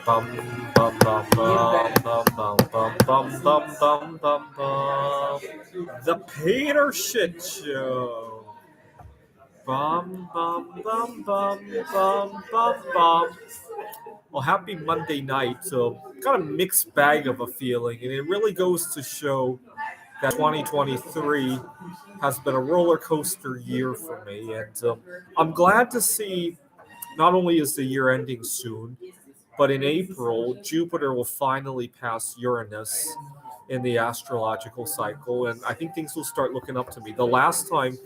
Bum bum bum bum bum bum bum bum bum bum bum bum. The Peter Shit Show. Bum bum bum bum bum bum bum. Well, happy Monday night. So, got a mixed bag of a feeling, and it really goes to show that 2023 has been a roller coaster year for me. And I'm glad to see not only is the year ending soon, but in April, Jupiter will finally pass Uranus in the astrological cycle, and I think things will start looking up to me. The last time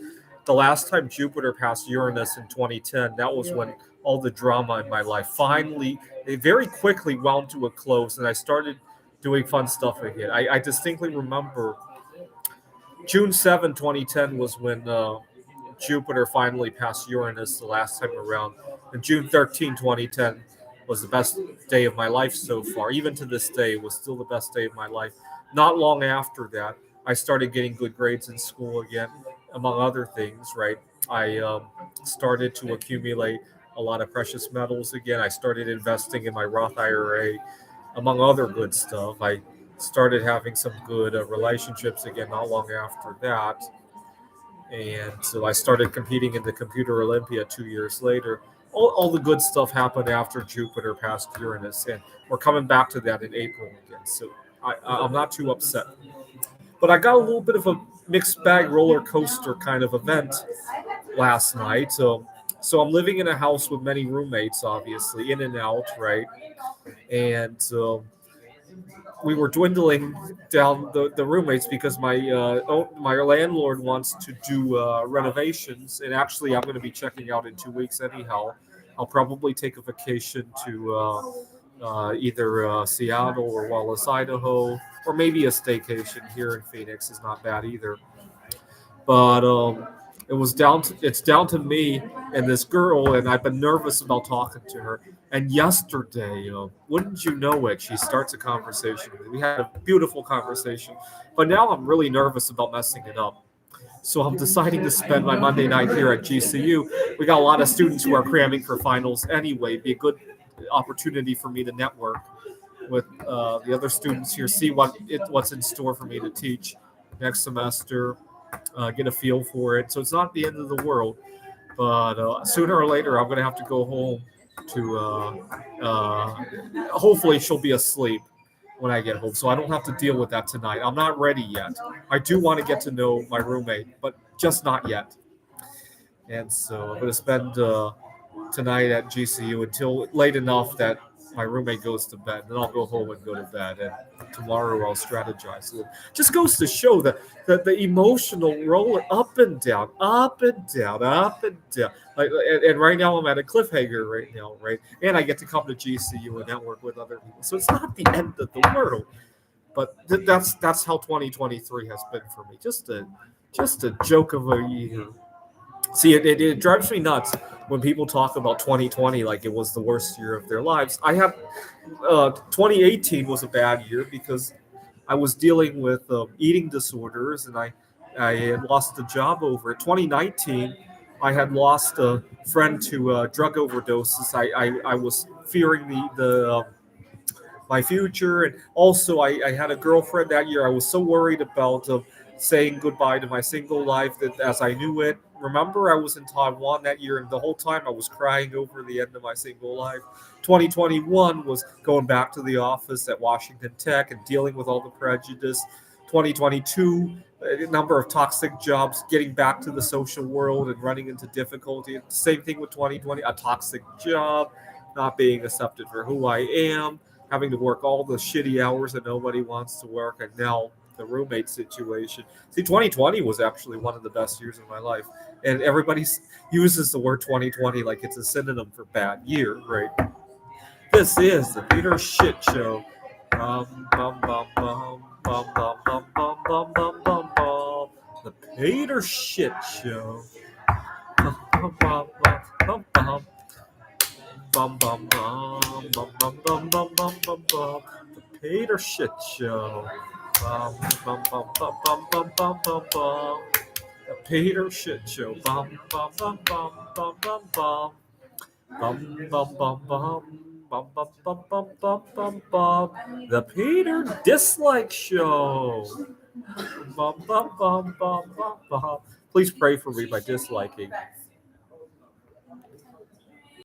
Jupiter passed Uranus in 2010, that was when all the drama in my life finally, it very quickly wound to a close, and I started doing fun stuff again. I distinctly remember June 7, 2010 was when Jupiter finally passed Uranus the last time around. And June 13, 2010 was the best day of my life so far. Even to this day, it was still the best day of my life. Not long after that, I started getting good grades in school again, among other things, right? I started to accumulate a lot of precious metals again. I started investing in my Roth IRA, among other good stuff. I started having some good relationships again not long after that. And so I started competing in the Computer Olympia 2 years later. All the good stuff happened after Jupiter passed Uranus, and we're coming back to that in April again. So I'm not too upset. But I got a little bit of a mixed bag roller coaster kind of event last night. So I'm living in a house with many roommates, obviously, in and out, right? And we were dwindling down the roommates because my landlord wants to do renovations, and actually I'm going to be checking out in 2 weeks anyhow. I'll probably take a vacation to either Seattle or Wallace, Idaho, or maybe a staycation here in Phoenix is not bad either. But it's down to me and this girl, and I've been nervous about talking to her. And yesterday, wouldn't you know it, she starts a conversation with me. We had a beautiful conversation, but now I'm really nervous about messing it up. So I'm deciding to spend my Monday night here at GCU. We got a lot of students who are cramming for finals anyway. It'd be a good opportunity for me to network with the other students here, see what's in store for me to teach next semester, get a feel for it. So it's not the end of the world, but sooner or later I'm going to have to go home to. Hopefully she'll be asleep when I get home, so I don't have to deal with that tonight. I'm not ready yet. I do want to get to know my roommate, but just not yet. And so I'm going to spend tonight at GCU until late enough that my roommate goes to bed. Then I'll go home and go to bed. And tomorrow I'll strategize. It just goes to show that the emotional roller up and down, up and down, up and down. And right now I'm at a cliffhanger right now, right? And I get to come to GCU and network with other people. So it's not the end of the world. But that's how 2023 has been for me. Just a joke of a year. See, it drives me nuts when people talk about 2020 like it was the worst year of their lives. 2018 was a bad year because I was dealing with eating disorders, and I had lost a job over it. 2019, I had lost a friend to drug overdoses. I was fearing the my future. And also, I had a girlfriend that year. I was so worried about saying goodbye to my single life that as I knew it. Remember, I was in Taiwan that year, and the whole time I was crying over the end of my single life. 2021 was going back to the office at Washington Tech and dealing with all the prejudice. 2022, a number of toxic jobs, getting back to the social world and running into difficulty. Same thing with 2020, a toxic job, not being accepted for who I am, having to work all the shitty hours that nobody wants to work, and now the roommate situation. See, 2020 was actually one of the best years of my life, and everybody uses the word 2020 like it's a synonym for bad year, right? This is the Peter Shit Show. Bum, bum, bum, bum, bum, bum, bum, bum, bum, bum, bum, bum. The Peter Shit Show. Bum, bum, bum, bum, bum. Bum bum bum bum bum bum bum bum bum bum. The Peter Shit Show. Bum bum bum bum bum bum bum bum bum. The Peter Shit Show. Bum bum bum bum bum bum bum. Bum bum bum bum Bum, bum, bum, bum, bum, bum, bum. The Peter Dislike Show. Bum, bum, bum, bum, bum, bum. Please pray for me by disliking.